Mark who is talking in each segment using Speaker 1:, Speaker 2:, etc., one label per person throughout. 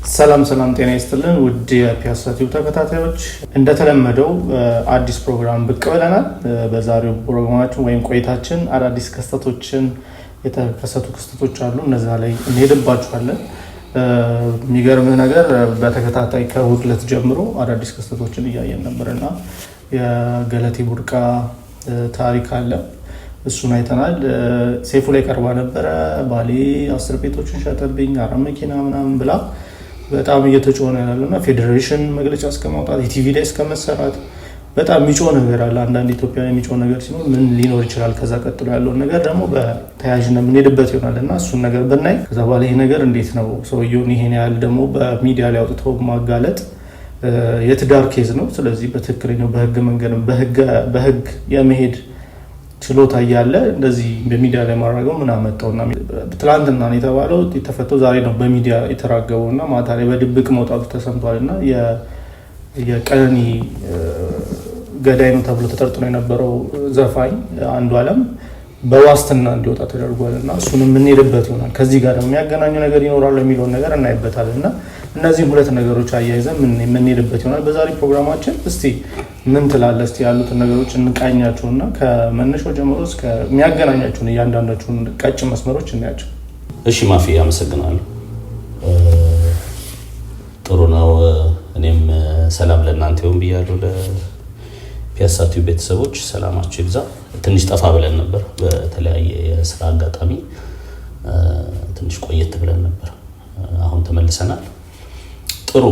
Speaker 1: ሰላም ጤና ይስጥልን ውድ የፒያሳ ቲዩብ ተከታታዮች እንደተለመደው አዲስ ፕሮግራም ብቅ ብለናል። በዛሬው ፕሮግራማችን ወይም ቆይታችን አዳዲስ ክስተቶችን የተከሰቱ ክስተቶች አሉ እነዛ ላይ እንሄድባቸዋለን። የሚገርምህ ነገር በተከታታይ ከእሁድ ዕለት ጀምሮ አዳዲስ ክስተቶችን እያየን ነበርና የገለቴ ቡርቃ ታሪክ አለ እሱን አይተናል። ሴፉ ላይ ቀርባ ነበረ ባሌ 10 ቤቶችን ሸጠብኝ 4 መኪና ምናምን ብላ በጣም እየተጮኸ ያለውና ፌዴሬሽን መግለጫ እስከማውጣት ኢቲቪ ላይ እስከመሰራት በጣም የሚጮህ ነገር አለ። አንዳንድ ኢትዮጵያ የሚጮህ ነገር ሲኖር ምን ሊኖር ይችላል? ከዛ ቀጥሎ ያለው ነገር ደግሞ በተያያዥነት የምንሄድበት ይሆናልና እሱን ነገር ብናይ ከዛ በኋላ ይሄ ነገር እንዴት ነው ሰውየውን ይሄን ያህል ደግሞ በሚዲያ ላይ አውጥቶ ማጋለጥ የትዳር ኬዝ ነው። ስለዚህ በትክክለኛው በህግ መንገድ በህግ የመሄድ ችሎታ ያለ እንደዚህ በሚዲያ ላይ ማራገው ምን አመጣውና ትላንትና ነው የተባለው የተፈተው ዛሬ ነው በሚዲያ የተራገበውና ማታ ላይ በድብቅ መውጣቱ ተሰምቷልና የቀነኒ ገዳይ ነው ተብሎ ተጠርጥሮ የነበረው ዘፋኝ አንዱዓለም በዋስትና እንዲወጣ ተደርጓልና እሱንም የምንሄድበት ይሆናል። ከዚህ ጋር ደግሞ የሚያገናኘው ነገር ይኖራል የሚለውን ነገር እናይበታልና እነዚህ ሁለት ነገሮች አያይዘን የምንሄድበት ይሆናል በዛሬ ፕሮግራማችን። እስቲ ምን ትላለህ? እስቲ ያሉትን ነገሮች እንቃኛቸውና ከመነሻው ጀምሮ እስከ የሚያገናኛቸውን እያንዳንዳቸውን ቀጭን መስመሮች እናያቸው።
Speaker 2: እሺ ማፊ አመሰግናለሁ። ጥሩ ነው። እኔም ሰላም ለእናንተ ይሁን ብያለሁ። ለፒያሳ ቲዩብ ቤተሰቦች ሰላማችሁ ይብዛ። ትንሽ ጠፋ ብለን ነበር በተለያየ የስራ አጋጣሚ ትንሽ ቆየት ብለን ነበር። አሁን ተመልሰናል። ጥሩ።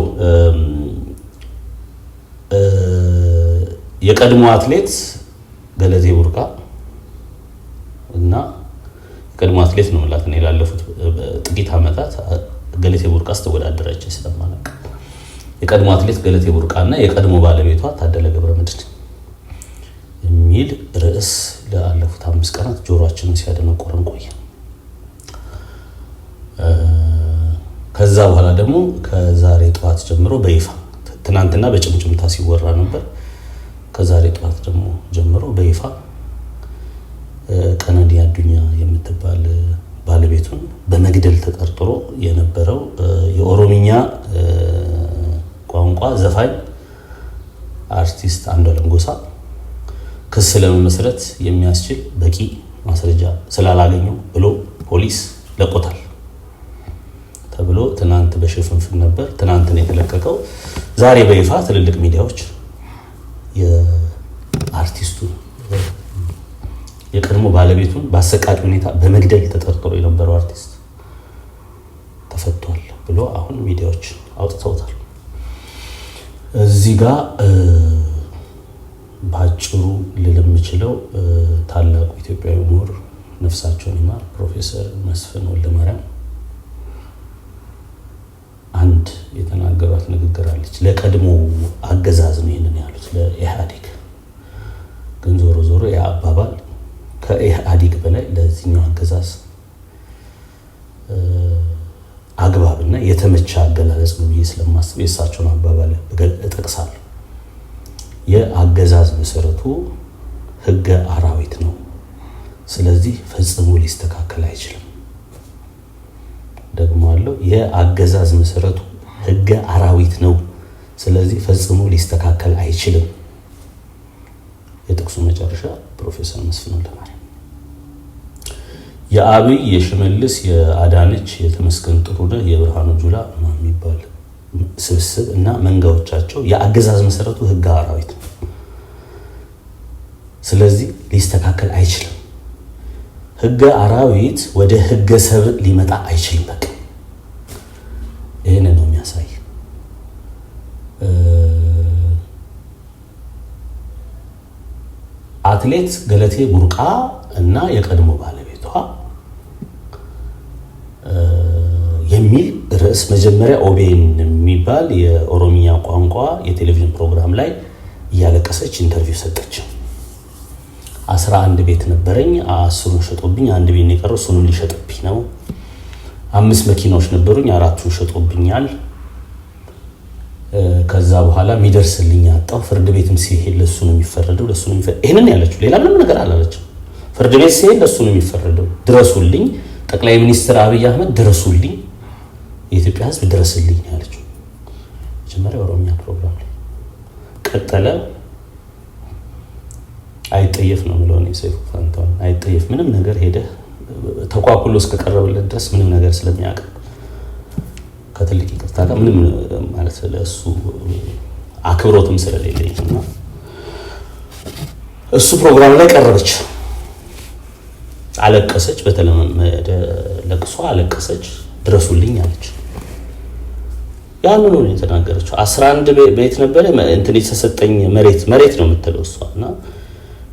Speaker 2: የቀድሞ አትሌት ገለቴ ቡርቃ እና የቀድሞ አትሌት ነው ማለት ነው ላለፉት ጥቂት አመታት ገለቴ ቡርቃ ስተወዳደረች ስለማለቅ የቀድሞ አትሌት ገለቴ ቡርቃ እና የቀድሞ ባለቤቷ ታደለ ገብረመድህን የሚል ርዕስ ለአለፉት 5 ቀናት ጆሮአችንን ሲያደነቆረን ቆየ። ከዛ በኋላ ደግሞ ከዛሬ ጠዋት ጀምሮ በይፋ ትናንትና በጭምጭምታ ሲወራ ነበር። ከዛሬ ጠዋት ደግሞ ጀምሮ በይፋ ቀነኒ አዱኛ የምትባል ባለቤቱን በመግደል ተጠርጥሮ የነበረው የኦሮሚኛ ቋንቋ ዘፋኝ አርቲስት አንዱዓለም ጎሳ ክስ ለመመስረት የሚያስችል በቂ ማስረጃ ስላላገኘው ብሎ ፖሊስ ለቆታል ተብሎ ትናንት በሽፍንፍን ነበር ትናንት ነው የተለቀቀው። ዛሬ በይፋ ትልልቅ ሚዲያዎች የአርቲስቱ የቀድሞ ባለቤቱን በአሰቃቂ ሁኔታ በመግደል ተጠርጥሮ የነበረው አርቲስት ተፈቷል ብሎ አሁን ሚዲያዎች አውጥተውታል። እዚህ ጋር ባጭሩ ልልም የምችለው ታላቁ ኢትዮጵያዊ ምሁር ነፍሳቸውን ይማር ፕሮፌሰር መስፍን ወልደማርያም አንድ የተናገሯት ንግግር አለች። ለቀድሞ አገዛዝ ነው ይሄንን ያሉት ለኢህአዴግ። ግን ዞሮ ያ አባባል ከኢህአዴግ በላይ ለዚህኛው አገዛዝ አግባብና የተመቸ አገላለጽ ነው ብዬ ስለማስብ የእሳቸውን አባባል እጠቅሳለሁ። የአገዛዝ መሰረቱ ህገ አራዊት ነው። ስለዚህ ፈጽሞ ሊስተካከል አይችልም። ደግሞ አለው የአገዛዝ መሰረቱ ህገ አራዊት ነው። ስለዚህ ፈጽሞ ሊስተካከል አይችልም። የጥቅሱ መጨረሻ ፕሮፌሰር መስፍን ወልደማርያም። የአብይ የሽመልስ የአዳነች የተመስገን ጥሩነህ የብርሃኑ ጁላ የሚባል ስብስብ እና መንጋዎቻቸው የአገዛዝ መሰረቱ ህገ አራዊት ነው። ስለዚህ ሊስተካከል አይችልም። ህገ አራዊት ወደ ህገ ሰብ ሊመጣ አይችልም። በቃ ይሄንን ነው የሚያሳይ። አትሌት ገለቴ ቡርቃ እና የቀድሞ ባለቤቷ የሚል ርዕስ መጀመሪያ ኦቤን የሚባል የኦሮሚያ ቋንቋ የቴሌቪዥን ፕሮግራም ላይ እያለቀሰች ኢንተርቪው ሰጠች። 11 ቤት ነበረኝ 10ን ሸጦብኝ 1 ቤት ነው የቀረው እሱንም ሊሸጥብኝ ነው። 5 መኪናዎች ነበሩኝ 4ቱን ሸጦብኛል። ከዛ በኋላ የሚደርስልኝ አጣው። ፍርድ ቤትም ሲሄድ ለሱ ነው የሚፈረደው ለሱ ነው የሚፈረደው። ይሄንን ያለችው ሌላ ምንም ነገር አላለችም። ፍርድ ቤት ሲሄድ ለሱ ነው የሚፈረደው። ድረሱልኝ ጠቅላይ ሚኒስትር አብይ አህመድ ድረሱልኝ የኢትዮጵያ ሕዝብ ድረስልኝ ያለችው መጀመሪያ ኦሮሚያ ፕሮግራም ላይ ቀጠለ። አይጠየፍ ነው የሚለው ነው ሰይፉ ፋንታሁን። አይጠየፍ ምንም ነገር ሄደ ተቋቁሎ እስከቀረበለት ድረስ ምንም ነገር ስለሚያውቅ ከትልቅ ይቅርታ ጋር ምንም ማለት ለእሱ አክብሮትም ስለሌለኝ እና እሱ ፕሮግራም ላይ ቀረበች። አለቀሰች፣ በተለመደ ለቅሶ አለቀሰች፣ ድረሱልኝ አለች። ያንን ነው የተናገረችው። 11 ቤት ነበር እንትን የተሰጠኝ መሬት ነው የምትለው እሷና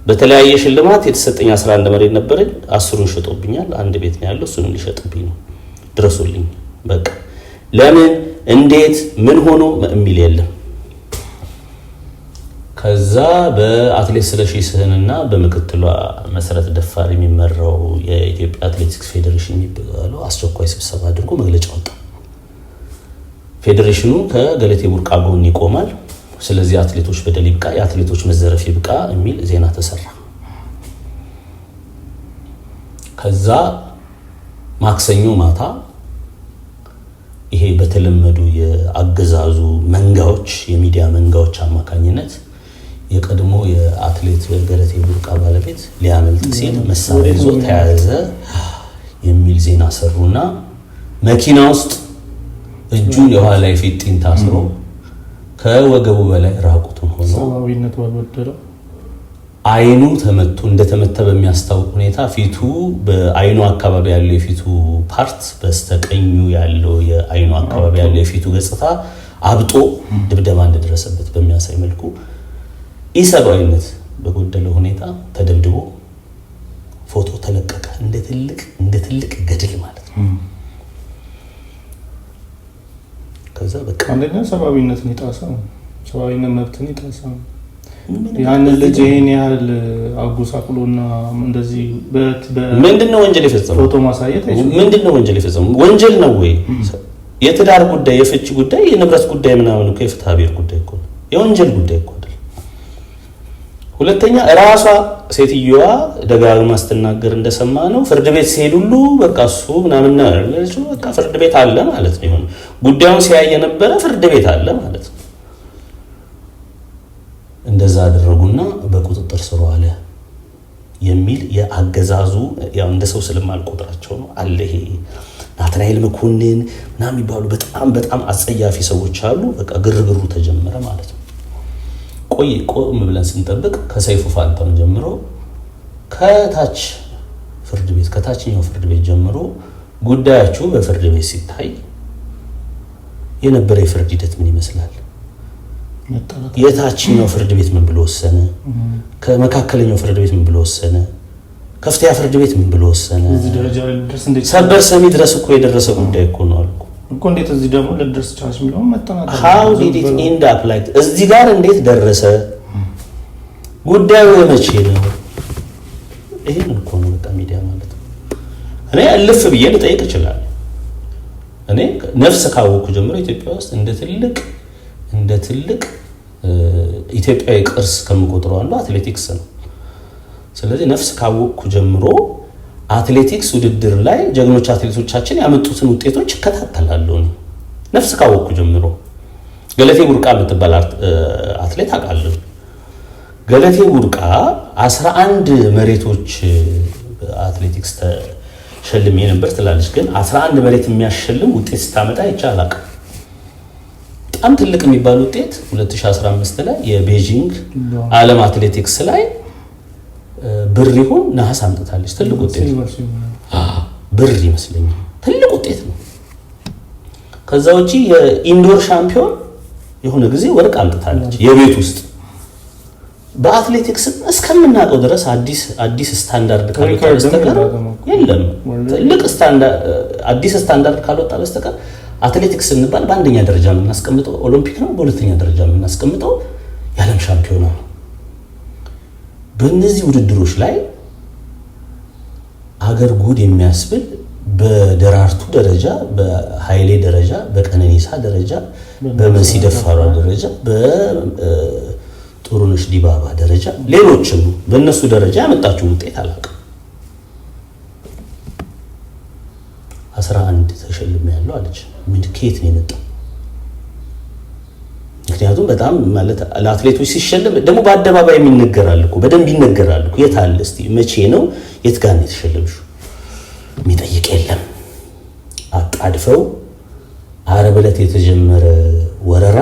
Speaker 2: በተለያየ ሽልማት የተሰጠኝ 11 መሬት ነበር። 10ን ሸጦብኛል። አንድ ቤት ነው ያለው፣ እሱንም ሊሸጥብኝ ነው። ድረሱልኝ በቃ ለምን እንዴት ምን ሆኖ የሚል የለም። ከዛ በአትሌት ስለሺ ስህንና በምክትሏ መሰረት ደፋር የሚመራው የኢትዮጵያ አትሌቲክስ ፌዴሬሽን የሚባለው አስቸኳይ ስብሰባ አድርጎ መግለጫ ወጣ። ፌዴሬሽኑ ከገለቴ ቡርቃ ጎን ይቆማል፣ ስለዚህ አትሌቶች በደል ይብቃ፣ የአትሌቶች መዘረፍ ይብቃ የሚል ዜና ተሰራ። ከዛ ማክሰኞ ማታ ይሄ በተለመዱ የአገዛዙ መንጋዎች የሚዲያ መንጋዎች አማካኝነት የቀድሞ የአትሌት ገለቴ ቡርቃ ባለቤት ሊያመልጥ ሲል መሳሪያ ይዞ ተያዘ የሚል ዜና ሰሩና መኪና ውስጥ እጁን የኋላ ፊጥን ታስሮ ከወገቡ በላይ ራቁቱን ሆኖ
Speaker 1: ሰዋዊነት ወልወደለው
Speaker 2: አይኑ ተመቶ እንደተመተ በሚያስታውቅ ሁኔታ ፊቱ በአይኑ አካባቢ ያለው የፊቱ ፓርት በስተቀኙ ያለው የአይኑ አካባቢ ያለው የፊቱ ገጽታ አብጦ ድብደባ እንደደረሰበት በሚያሳይ መልኩ ኢሰብአዊነት በጎደለው ሁኔታ ተደብድቦ ፎቶ ተለቀቀ። እንደ ትልቅ ገድል ማለት ነው። ከዛ በቃ
Speaker 1: አንደኛ ሰብአዊነትን ይጣሳል፣ ሰብአዊነት መብትን ይጣሳል። ያን ልጅ ይሄን ያህል አጉሳቅሎና እንደዚህ
Speaker 2: ምንድነው ወንጀል የፈጸመው?
Speaker 1: ፎቶ ማሳየት አይችልም።
Speaker 2: ምንድነው ወንጀል የፈጸመው? ወንጀል ነው ወይ? የትዳር ጉዳይ፣ የፍቺ ጉዳይ፣ የንብረት ጉዳይ ምናምን እኮ የፍትሐ ብሔር ጉዳይ እኮ ነው። የወንጀል ጉዳይ እኮ አይደል። ሁለተኛ ራሷ ሴትዮዋ ደጋግማ ስትናገር እንደሰማ ነው ፍርድ ቤት ሲሄድ ሁሉ በቃ እሱ ምናምን ነው በቃ ፍርድ ቤት አለ ማለት ነው። ይሁን ጉዳዩን ሲያየ ነበረ ፍርድ ቤት አለ ማለት ነው። እንደዛ አደረጉና በቁጥጥር ስር ዋለ የሚል የአገዛዙ ያው እንደ ሰው ስለማልቆጥራቸው ነው አለ። ይሄ ናትናኤል መኮንን ምናምን የሚባሉ በጣም አጸያፊ ሰዎች አሉ። በቃ ግርግሩ ተጀመረ ማለት ነው። ቆም ብለን ስንጠብቅ ከሰይፉ ፋንታሁን ጀምሮ ከታች ፍርድ ቤት ከታችኛው ፍርድ ቤት ጀምሮ ጉዳያችሁ በፍርድ ቤት ሲታይ የነበረ የፍርድ ሂደት ምን ይመስላል? የታችኛው ፍርድ ቤት ምን ብሎ ወሰነ? ከመካከለኛው ፍርድ ቤት ምን ብሎ ወሰነ? ከፍተኛ ፍርድ ቤት ምን ብሎ ወሰነ? ሰበር ሰሚ ድረስ እኮ የደረሰ ጉዳይ እኮ ነው አልኩ
Speaker 1: እኮ። እንዴት እዚህ ደግሞ ለድረስ ቻንስ የሚለው መጣናት
Speaker 2: how did it end up like እዚህ ጋር እንዴት ደረሰ? ጉዳዩ የመቼ ነው? ይሄን እኮ ነው በቃ ሚዲያ ማለት ነው። እኔ አልፍ ብዬ ልጠይቅ እችላለሁ። እኔ ነፍስ ካወኩ ጀምሮ ኢትዮጵያ ውስጥ እንደ ትልቅ ኢትዮጵያዊ ቅርስ ከምቆጥረው አንዱ አትሌቲክስ ነው። ስለዚህ ነፍስ ካወኩ ጀምሮ አትሌቲክስ ውድድር ላይ ጀግኖች አትሌቶቻችን ያመጡትን ውጤቶች እከታተላለሁ። ነፍስ ካወኩ ጀምሮ ገለቴ ቡርቃ የምትባል አትሌት አውቃለሁ። ገለቴ ቡርቃ 11 መሬቶች በአትሌቲክስ ተሸልሜ ነበር ትላለች። ግን 11 መሬት የሚያሸልም ውጤት ስታመጣ ይቻላል። በጣም ትልቅ የሚባል ውጤት 2015 ላይ የቤጂንግ ዓለም አትሌቲክስ ላይ ብር ይሁን ነሐስ አምጥታለች። ትልቅ ውጤት ብር ይመስለኛል። ትልቅ ውጤት ነው። ከዛ ውጪ የኢንዶር ሻምፒዮን የሆነ ጊዜ ወርቅ አምጥታለች የቤት ውስጥ። በአትሌቲክስ እስከምናውቀው ድረስ አዲስ ስታንዳርድ ካልወጣ በስተቀር የለም። ትልቅ ስታንዳርድ አዲስ ስታንዳርድ ካልወጣ በስተቀር አትሌቲክስ እንባል በአንደኛ ደረጃ የምናስቀምጠው ኦሎምፒክ ነው፣ በሁለተኛ ደረጃ የምናስቀምጠው የዓለም ሻምፒዮና ነው። በእነዚህ ውድድሮች ላይ አገር ጉድ የሚያስብል በደራርቱ ደረጃ፣ በኃይሌ ደረጃ፣ በቀነኒሳ ደረጃ፣ በመሲ ደፋሯ ደረጃ፣ በጥሩነሽ ዲባባ ደረጃ፣ ሌሎችም በእነሱ ደረጃ ያመጣችው ውጤት አላውቅም። 11 ተሸልሜያለሁ አለች። ምን ከየት ነው የመጣው? ምክንያቱም በጣም ማለት ለአትሌቶች ሲሸለም ደግሞ በአደባባይ የሚነገራል እኮ በደንብ ይነገራል እኮ። የት አለ እስቲ መቼ ነው የት ጋር ነው የተሸለምሽው የሚጠይቅ የለም። አጣድፈው ዓርብ ዕለት የተጀመረ ወረራ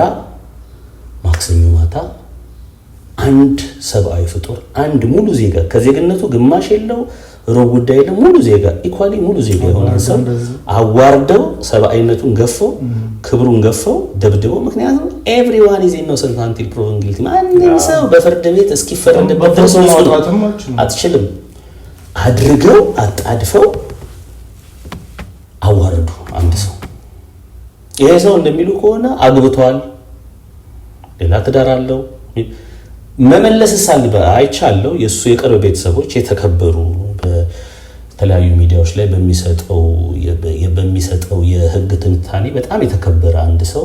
Speaker 2: ማክሰኞ ማታ አንድ ሰብአዊ ፍጡር አንድ ሙሉ ዜጋ ከዜግነቱ ግማሽ የለው ሩብ ጉዳይ የለው ሙሉ ዜጋ ኢኳሊ ሙሉ ዜጋ የሆነ ሰው አዋርደው ሰብአዊነቱን ገፈው ክብሩን ገፈው ደብድበው። ምክንያቱም ኤቭሪዋን ኢዝ ኢኖሰንት አንቲል ፕሮቨን ጊልቲ። ማንም ሰው በፍርድ ቤት እስኪፈረድበት ድረስ አትችልም አድርገው አጣድፈው አዋርዱ አንድ ሰው። ይሄ ሰው እንደሚሉ ከሆነ አግብቷል፣ ሌላ ትዳር አለው። መመለስስ አይቻለው። የሱ የቅርብ ቤተሰቦች የተከበሩ በተለያዩ ሚዲያዎች ላይ በሚሰጠው የህግ ትንታኔ በጣም የተከበረ አንድ ሰው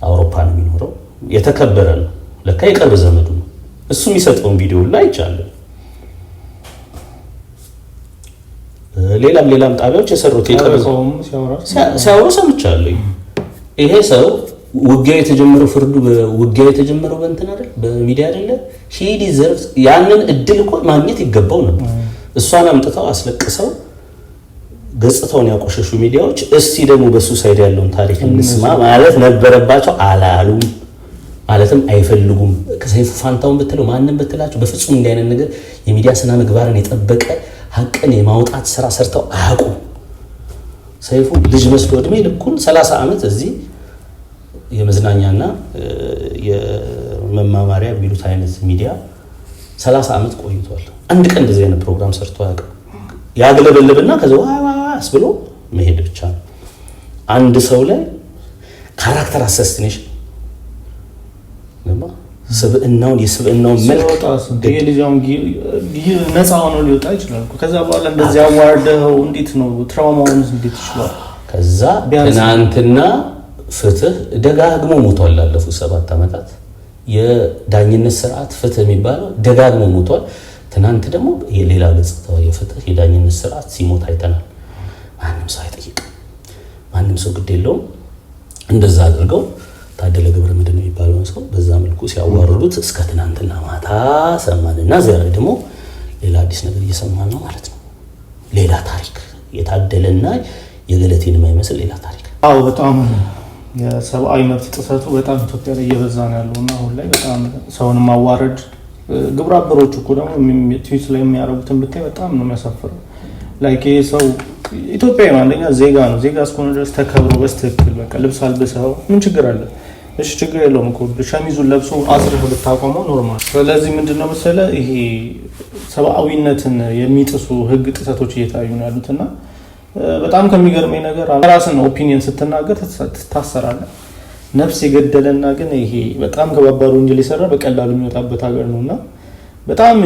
Speaker 2: አውሮፓ ነው የሚኖረው። የተከበረ ነው ለካ የቅርብ ዘመዱ ነው። እሱ የሚሰጠውን ቪዲዮ ላይ አይቻለው። ሌላም ጣቢያዎች የሰሩት የቅርብ ሲያወሩ ሰምቻለሁ። ይሄ ሰው ውጊያው የተጀመረው ውጊያው የተጀመረው በእንትን አይደል በሚዲያ አይደለ? ሺ ዲዘርቭስ ያንን እድል እኮ ማግኘት ይገባው ነበር። እሷን አምጥተው አስለቅሰው ገጽታውን ያቆሸሹ ሚዲያዎች እስቲ ደግሞ በሱ ሳይድ ያለውን ታሪክ እንስማ ማለት ነበረባቸው። አላሉም፣ ማለትም አይፈልጉም። ከሰይፉ ፋንታውን ብትለው ማንንም ብትላቸው በፍጹም እንዲህ አይነት ነገር የሚዲያ ስነ ምግባርን የጠበቀ ሀቅን የማውጣት ስራ ሰርተው አያውቁም። ሰይፉ ልጅ መስሎ እድሜ ልኩን 30 ዓመት እዚህ የመዝናኛና የመማማሪያ ቢሉት አይነት ሚዲያ 30 ዓመት ቆይቷል። አንድ ቀን እንደዚህ አይነት ፕሮግራም ሰርቶ አያውቅም። ያገለበለብና ከዛ ዋስ ብሎ መሄድ ብቻ ነው። አንድ ሰው ላይ ካራክተር አሰስቲኔሽን የስብዕናውን መልክ
Speaker 1: ነፃ ሆኖ ሊወጣ ይችላል። ከዛ በኋላ እንደዚህ አዋርደው እንዴት ነው ትራውማውን እንዴት ይችላል?
Speaker 2: ከዛ ትናንትና ፍትህ ደጋግሞ ሞቷል። ላለፉት 7 ዓመታት የዳኝነት ስርዓት ፍትህ የሚባለው ደጋግሞ ሞቷል። ትናንት ደግሞ የሌላ ገጽታው የፍትህ የዳኝነት ስርዓት ሲሞት አይተናል። ማንም ሰው አይጠይቅም፣ ማንም ሰው ግድ የለውም። እንደዛ አድርገው ታደለ ገብረ መድህን የሚባለው ሰው በዛ መልኩ ሲያዋርዱት እስከ ትናንትና ማታ ሰማንና ዛሬ ደግሞ ሌላ አዲስ ነገር እየሰማን ነው ማለት ነው። ሌላ ታሪክ የታደለና የገለቴን የማይመስል ሌላ ታሪክ።
Speaker 1: አዎ በጣም የሰብአዊ መብት ጥሰቱ በጣም ኢትዮጵያ ላይ እየበዛ ነው ያለውና አሁን ላይ በጣም ሰውን ማዋረድ ግብረ አበሮቹ እኮ ደግሞ ትዊት ላይ የሚያደርጉትን ብታይ በጣም ነው የሚያሳፍረው። ላይክ ይሄ ሰው ኢትዮጵያዊ ነው፣ አንደኛ ዜጋ ነው። ዜጋ እስከሆነ ድረስ ተከብሮ በስትክክል በቃ ልብስ አልብሰው ምን ችግር አለ? እሺ ችግር የለውም እኮ ሸሚዙን ለብሶ አስረህ ብታቆመው ኖርማል። ስለዚህ ምንድነው መሰለህ ይሄ ሰብአዊነትን የሚጥሱ ህግ ጥሰቶች እየታዩ ነው ያሉትና በጣም ከሚገርመኝ ነገር ራስን ኦፒኒየን ስትናገር ትታሰራለህ። ነፍስ የገደለና ግን ይሄ በጣም ከባባድ ወንጀል የሰራ በቀላሉ የሚወጣበት ሀገር ነውና በጣም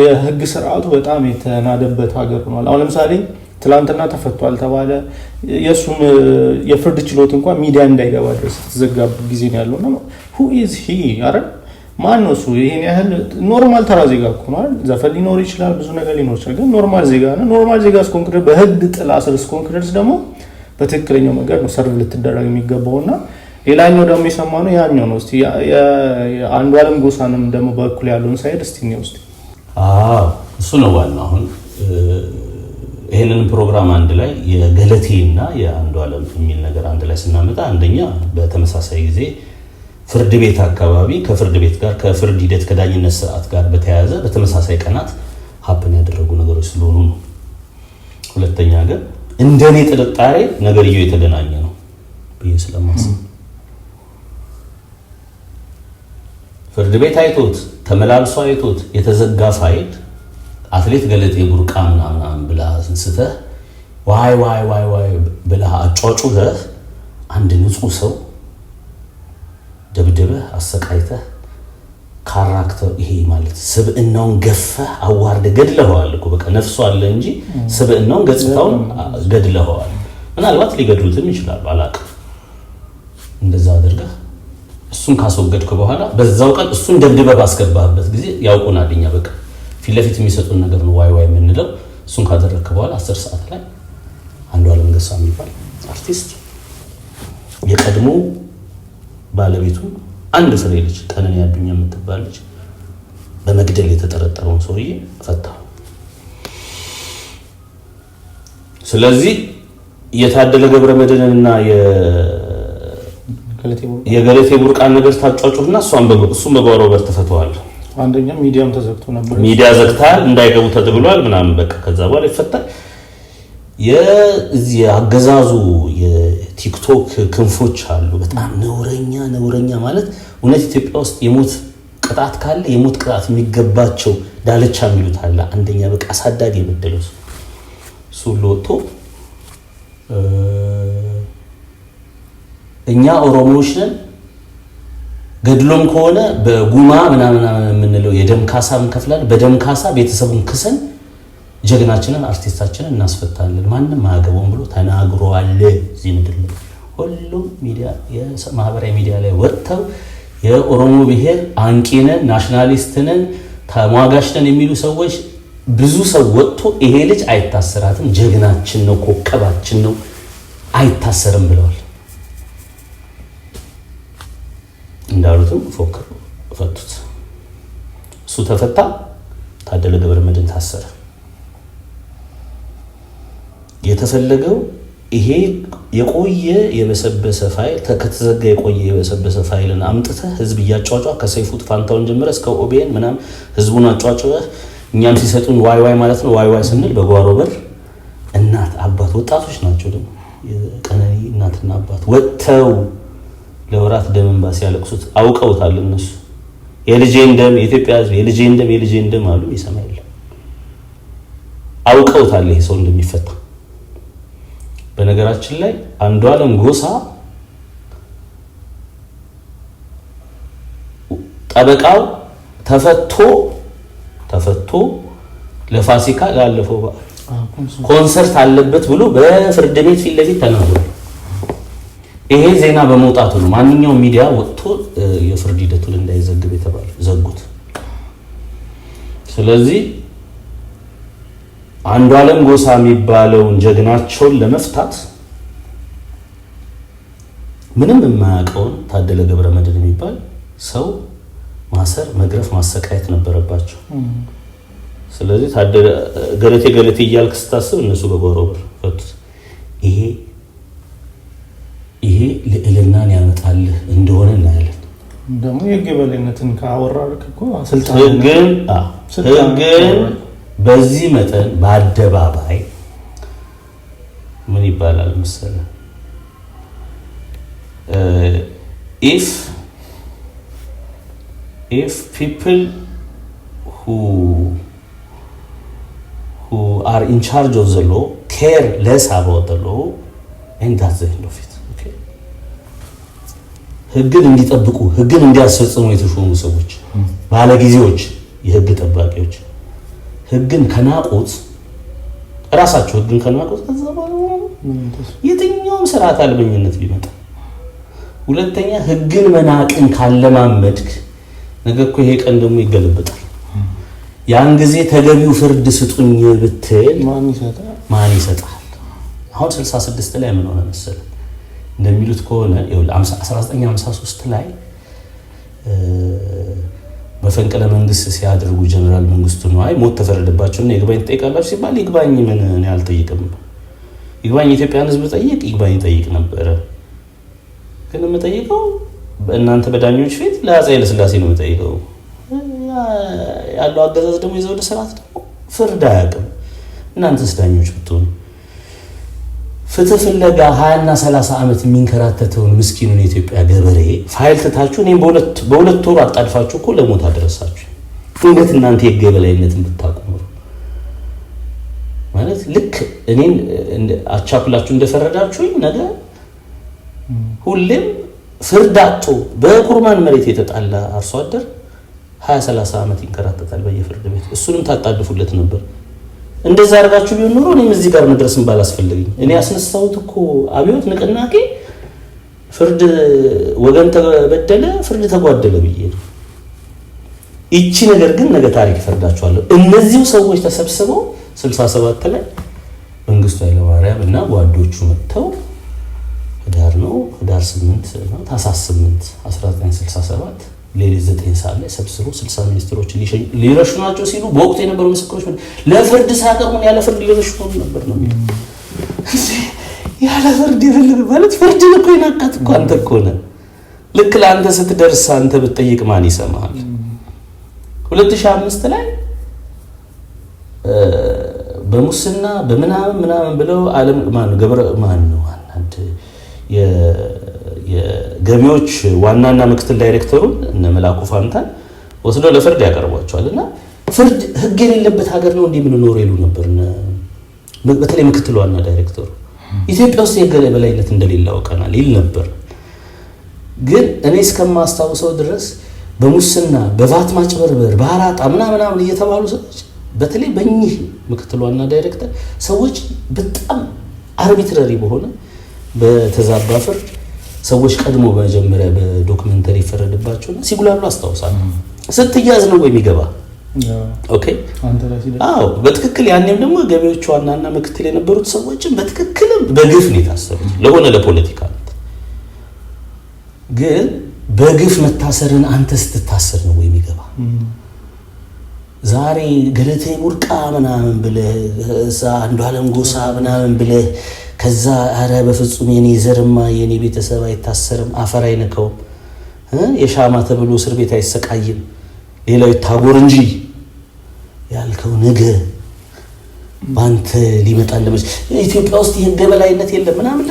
Speaker 1: የህግ ስርዓቱ በጣም የተናደበት ሀገር ሆኗል። አሁን ለምሳሌ ትላንትና ተፈቷል ተባለ። የሱን የፍርድ ችሎት እንኳን ሚዲያ እንዳይገባ ድረስ ተዘጋበት ጊዜ ነው ያለውና who is he አረ ማን ነው እሱ? ይሄን ያህል ኖርማል ተራ ዜጋ እኮ ነው አይደል? ዘፈን ሊኖር ይችላል፣ ብዙ ነገር ሊኖር ይችላል፣ ግን ኖርማል ዜጋ ነው። ኖርማል ዜጋ እስከሆንክ ድረስ በህግ ጥላ ስር እስከሆንክ ድረስ ደግሞ በትክክለኛው መንገድ ነው ሰርቭ ልትደረግ የሚገባውና ሌላኛው ደግሞ የሰማነው ያኛው ነው። እስቲ አንዷለም ጎሳንም ደግሞ በኩል ያለውን ሳይድ እስቲ ነው እስቲ
Speaker 2: እሱ ነው ዋናው። አሁን ይሄንን ፕሮግራም አንድ ላይ የገለቴና የአንዷለም የሚል ነገር አንድ ላይ ስናመጣ አንደኛ በተመሳሳይ ጊዜ ፍርድ ቤት አካባቢ ከፍርድ ቤት ጋር ከፍርድ ሂደት ከዳኝነት ስርዓት ጋር በተያያዘ በተመሳሳይ ቀናት ሀፕን ያደረጉ ነገሮች ስለሆኑ ነው። ሁለተኛ ግን እንደኔ ጥርጣሬ ነገርየው የተገናኘ ነው ብዬ ስለማስብ ፍርድ ቤት አይቶት ተመላልሶ አይቶት የተዘጋ ፋይል አትሌት ገለቴ ቡርቃ ምናምን ብላ ስንስተህ ዋይ ብላ አጫጩህ አንድ ንጹህ ሰው ደብድበህ አሰቃይተህ ካራክተር ይሄ ማለት ስብዕናውን ገፈህ አዋርደህ ገድለኸዋል እኮ በቃ ነፍሱ አለ እንጂ ስብዕናውን ገጽታውን ገድለኸዋል። ምናልባት ሊገድሉትም ይችላሉ አላውቅም። እንደዛ አድርገህ እሱን ካስወገድክ በኋላ በዛው ቀን እሱን ደብድበህ ባስገባህበት ጊዜ ያውቁናል እኛ በቃ ፊት ለፊት የሚሰጡን ነገር ነው ዋይ የምንለው። እሱን ካደረግክ በኋላ 10 ሰዓት ላይ አንዷለም ገሳ የሚባል አርቲስት የቀድሞ ባለቤቱ አንድ ፍሬ ልጅ ቀነኒ አዱኛ የምትባል ልጅ በመግደል የተጠረጠረውን ሰውዬ ፈታ። ስለዚህ የታደለ ገብረመድህንና የገለቴ ቡርቃን ነገር ታጫጩና እሱም በጓሮ በር ተፈተዋል።
Speaker 1: አንደኛ ሚዲያም ተዘግቶ ነበር።
Speaker 2: ሚዲያ ዘግታል እንዳይገቡ ተብሏል ምናምን በቃ ከዛ በኋላ ይፈታል። የዚህ አገዛዙ የቲክቶክ ክንፎች አሉ። በጣም ነውረኛ ማለት እውነት ኢትዮጵያ ውስጥ የሞት ቅጣት ካለ የሞት ቅጣት የሚገባቸው ዳለቻ የሚሉት አለ። አንደኛ በቃ አሳዳጊ የበደለው እሱ ወጥቶ እኛ ኦሮሞዎች ነን ገድሎም ከሆነ በጉማ ምናምን የምንለው የደም ካሳ እንከፍላለን። በደም ካሳ ቤተሰቡን ክሰን ጀግናችንን አርቲስታችንን እናስፈታለን ማንም አያገባውም ብሎ ተናግሯል። እዚህ ምድር ላይ ሁሉም ሚዲያ የማህበራዊ ሚዲያ ላይ ወጥተው የኦሮሞ ብሔር አንቂነን ናሽናሊስትነን ተሟጋችነን የሚሉ ሰዎች ብዙ ሰው ወጥቶ ይሄ ልጅ አይታሰራትም ጀግናችን ነው ኮከባችን ነው አይታሰርም ብለዋል። እንዳሉትም ፎክር ፈቱት። እሱ ተፈታ፣ ታደለ ገብረመድህን ታሰረ። የተፈለገው ይሄ የቆየ የበሰበሰ ፋይል ከተዘጋ የቆየ የበሰበሰ ፋይልን አምጥተህ ህዝብ እያጫጫ ከሰይፉ ፋንታውን ጀምረ እስከ ኦቤን ምናም ህዝቡን አጫጫህ እኛም ሲሰጡን ዋይ ማለት ነው። ዋይ ስንል በጓሮ በር እናት አባት ወጣቶች ናቸው ደግሞ የቀነኒ እናትና አባት ወጥተው ለወራት ደም እንባ ሲያለቅሱት አውቀውታል። እነሱ የልጄን ደም የኢትዮጵያ ህዝብ የልጄን ደም አሉ። ይሰማል አውቀውታል ይሄ ሰው እንደሚፈታ። በነገራችን ላይ አንዱዓለም ጎሳ ጠበቃው ተፈቶ ለፋሲካ ላለፈው ኮንሰርት አለበት ብሎ በፍርድ ቤት ፊት ለፊት ተናግሯል። ይሄ ዜና በመውጣቱ ነው ማንኛውም ሚዲያ ወጥቶ የፍርድ ሂደቱን እንዳይዘግብ የተባለው ዘጉት። ስለዚህ አንዱዓለም ጎሳ የሚባለውን ጀግናቸውን ለመፍታት ምንም የማያውቀውን ታደለ ገብረመድህን የሚባል ሰው ማሰር፣ መግረፍ፣ ማሰቃየት ነበረባቸው። ስለዚህ ታደለ ገለቴ እያልክ ስታስብ እነሱ በጓሮ በር ፈቱት። ይሄ ልዕልናን ያመጣልህ እንደሆነ እናያለን።
Speaker 1: ደግሞ የህግ የበላይነትን ካወራርክ እኮ ስልጣን
Speaker 2: ህግን በዚህ መጠን በአደባባይ ምን ይባላል መሰለህ if people who are in charge of the law care less about the law and that's the end of it. Okay, ህግን እንዲጠብቁ ህግን እንዲያስፈጽሙ የተሾሙ ሰዎች ባለጊዜዎች የህግ ጠባቂዎች ህግን ከናቁት ራሳቸው ህግን ከናቁት ከዛ የትኛውም ስርዓት አልበኝነት ቢመጣ ሁለተኛ ህግን መናቅን ካለማመድክ ነገ እኮ ይሄ ቀን ደግሞ ይገለበጣል። ያን ጊዜ ተገቢው ፍርድ ስጡኝ ብትል ማን ይሰጣል? አሁን 66 ላይ ምን ሆነ መሰለህ እንደሚሉት ከሆነ 1953 ላይ መፈንቅለ መንግስት ሲያደርጉ ጀነራል መንግስቱ ነዋይ ሞት ተፈረደባቸውና ይግባኝ ተጠይቃላችሁ ሲባል ይግባኝ ምን እኔ አልጠይቅም፣ ይግባኝ ኢትዮጵያን ህዝብ ጠይቅ ይግባኝ ጠይቅ ነበር። ግን የምጠይቀው በእናንተ በዳኞች ፊት ለአፄ ኃይለ ሥላሴ ነው የምጠይቀው። ያለው አገዛዝ ደግሞ የዘውድ ስርዓት ደግሞ ፍርድ አያውቅም። እናንተስ ዳኞች ብትሆኑ ፍትህ ፍለጋ 20 እና 30 ዓመት የሚንከራተተውን ምስኪኑን የኢትዮጵያ ገበሬ ፋይል ተታችሁ እኔም በሁለት ወር አጣድፋችሁ እኮ ለሞት አደረሳችሁ። እንዴት እናንተ የህግ የበላይነትን ብታቆሙ ማለት ልክ እኔን አቻኩላችሁ እንደፈረዳችሁኝ ነገ ሁሌም ፍርድ አጥቶ በኩርማን መሬት የተጣላ አርሶ አደር 20-30 ዓመት ይንከራተታል በየፍርድ ቤት። እሱንም ታጣድፉለት ነበር። እንደዛ አድርጋችሁ ቢሆን ኖሮ እኔም እዚህ ጋር መድረስም ባላስፈልግኝ። እኔ ያስነሳሁት እኮ አብዮት ንቅናቄ ፍርድ ወገን ተበደለ ፍርድ ተጓደለ ብዬ ነው። እቺ ነገር ግን ነገ ታሪክ ይፈርዳቸዋል። እነዚሁ ሰዎች ተሰብስበው 67 ላይ መንግስቱ ኃይለማርያም እና ጓዶቹ መጥተው ህዳር 8 ነው ታህሳስ 8 1967 ሌሊት 9 ሰዓት ላይ ሰብስቦ 60 ሚኒስትሮችን ሊረሽኗቸው ሲሉ በወቅቱ የነበሩ ምስክሮች ለፍርድ ሳይቀርቡን ያለ ፍርድ ሊረሽኑ ነበር ነው የሚለው። ያለ ፍርድ ይፈልግ ማለት ፍርድ እኮ ይናቃት እኮ አንተ እኮ ነህ። ልክ ለአንተ ስትደርስ አንተ ብትጠይቅ ማን ይሰማሃል? 2005 ላይ በሙስና በምናምን ብለው ዓለም ማን ነው አንድ የገቢዎች ዋናና ምክትል ዳይሬክተሩን እነ መላኩ ፋንታን ወስዶ ለፍርድ ያቀርቧቸዋልና ፍርድ ህግ የሌለበት ሀገር ነው እንዴ ምን ኖር ይሉ ነበር። በተለይ ምክትል ዋና ዳይሬክተሩ ኢትዮጵያ ውስጥ የህግ የበላይነት እንደሌለ አውቀናል ይል ነበር። ግን እኔ እስከማስታውሰው ድረስ በሙስና በቫት ማጭበርበር በአራጣ ምናምን እየተባሉ ሰዎች በተለይ በእኚህ ምክትል ዋና ዳይሬክተር ሰዎች በጣም አርቢትራሪ በሆነ በተዛባ ፍርድ ሰዎች ቀድሞ በመጀመሪያ በዶክመንተሪ ይፈረድባቸውና ሲጉላሉ አስታውሳለሁ። ስትያዝ ነው የሚገባ ኦኬ አዎ በትክክል ያኔም ደግሞ ገቢዎች ዋናና ምክትል የነበሩት ሰዎችን በትክክል በግፍ ነው የታሰሩት ለሆነ ለፖለቲካ ግን በግፍ መታሰርን አንተ ስትታሰር ነው የሚገባ። ዛሬ ገለቴ ቡርቃ ምናምን ብለህ አንዱዓለም ጎሳ ምናምን ብለህ ከዛ አረ በፍጹም የኔ ዘርማ የኔ ቤተሰብ አይታሰርም አፈር አይነካውም የሻማ ተብሎ እስር ቤት አይሰቃይም ሌላው ይታጎር እንጂ ያልከው ነገ ባንተ ሊመጣል ለምን ኢትዮጵያ ውስጥ የህግ የበላይነት የለም ምናምን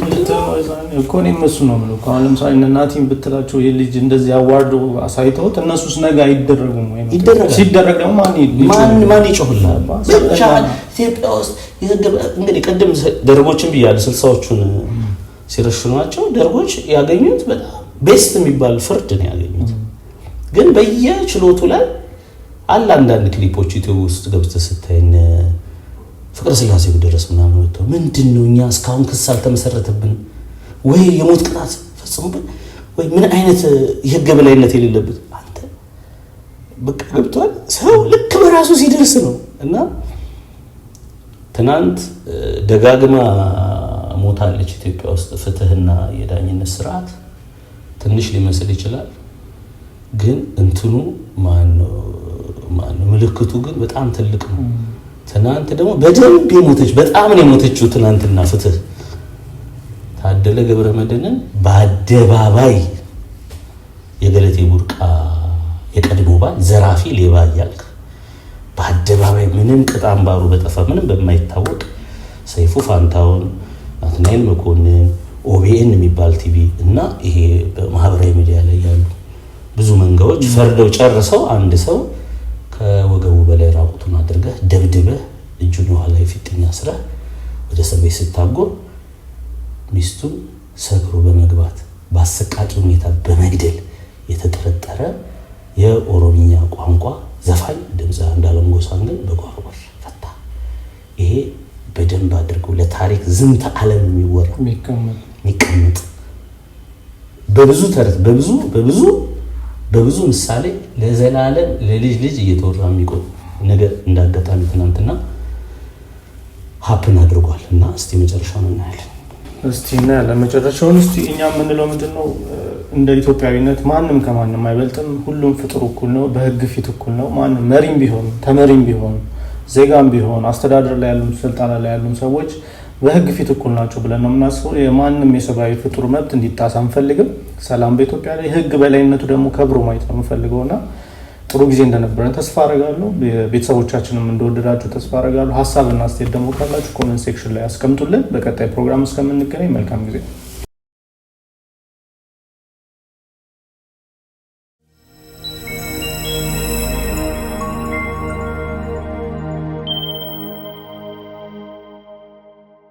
Speaker 1: እኮ ነው እሱ ነው ማለት ነው። አሁን ለምሳሌ እናቲም ብትላቸው የልጅ እንደዚህ አዋርዶ አሳይተውት እነሱስ ነገ አይደረጉም ወይ ነው ሲደረግ ደግሞ ማን ይጮህላል? ብቻ ኢትዮጵያ ውስጥ የህግ እንግዲህ ቀደም ደርቦችን ብያለሁ 60ዎቹን ሲረሽኗቸው ደርቦች ያገኙት በጣም ቤስት የሚባል ፍርድ ነው ያገኙት። ግን በየችሎቱ ላይ አለ አንዳንድ ክሊፖች ዩቲዩብ ውስጥ ገብተህ ስታይነ ፍቅረ ስላሴ ድረስ ምናምን ወጥተው ምንድነው እኛ እስካሁን ክስ አልተመሰረተብንም ወይ የሞት ቅጣት ፈጽሞብን ወይ ምን አይነት የህግ የበላይነት የሌለበት አንተ በቃ ገብቷል። ሰው ልክ በራሱ ሲደርስ ነው። እና ትናንት ደጋግማ ሞታለች ኢትዮጵያ ውስጥ ፍትህና የዳኝነት ስርዓት ትንሽ ሊመስል ይችላል። ግን እንትኑ ማን ምልክቱ ግን በጣም ትልቅ ነው። ትናንት ደግሞ በደንብ የሞተች በጣም ነው የሞተችው ትናንትና ፍትህ ታደለ ገብረመድህንን በአደባባይ የገለቴ ቡርቃ የቀድሞ ባል ዘራፊ ሌባ እያልክ በአደባባይ ምንም ቅጣም ባሩ በጠፋ ምንም በማይታወቅ ሰይፉ ፋንታውን ናትናኤል መኮንን ኦቢኤን የሚባል ቲቪ እና ይሄ በማህበራዊ ሚዲያ ላይ ያሉ ብዙ መንጋዎች ፈርደው ጨርሰው አንድ ሰው ከወገቡ በላይ ራቁቱን አድርገህ ደብድበህ እጁን ወኋላ ይፍጥኛ ስራ ወደ እስር ቤት ስታጎር ሚስቱን ሰክሮ በመግባት በአሰቃቂ ሁኔታ በመግደል የተጠረጠረ የኦሮሚያ ቋንቋ ዘፋኝ ድምፃዊ አንዱዓለም ጎሳን ግን በጓሮበር ፈታ። ይሄ በደንብ አድርጎ ለታሪክ ዝምታ ዓለም የሚወራ የሚቀመጥ በብዙ ተረት በብዙ ምሳሌ ለዘላለም ለልጅ ልጅ እየተወራ የሚቆይ ነገር እንዳጋጣሚ ትናንትና ሀፕን አድርጓል። እና እስቲ መጨረሻውን እናያለን። መጨረሻውን እኛ የምንለው ምንድነው? እንደ ኢትዮጵያዊነት ማንም ከማንም አይበልጥም። ሁሉም ፍጡር እኩል ነው፣ በህግ ፊት እኩል ነው። ማንም መሪም ቢሆን ተመሪም ቢሆን ዜጋም ቢሆን አስተዳደር ላይ ያሉ ስልጣን ላይ ያሉ ሰዎች በህግ ፊት እኩል ናቸው ብለን ነው የምናስበው። የማንም የሰብአዊ ፍጡር መብት እንዲጣስ አንፈልግም። ሰላም በኢትዮጵያ ላይ ህግ በላይነቱ ደግሞ ከብሮ ማየት ነው የምፈልገውና ጥሩ ጊዜ እንደነበረን ተስፋ አደርጋለሁ። ቤተሰቦቻችንም እንደወደዳችሁ ተስፋ አደርጋለሁ። ሀሳብና አስተያየት ደግሞ ካላችሁ ኮሜንት ሴክሽን ላይ አስቀምጡልን። በቀጣይ ፕሮግራም እስከምንገናኝ መልካም ጊዜ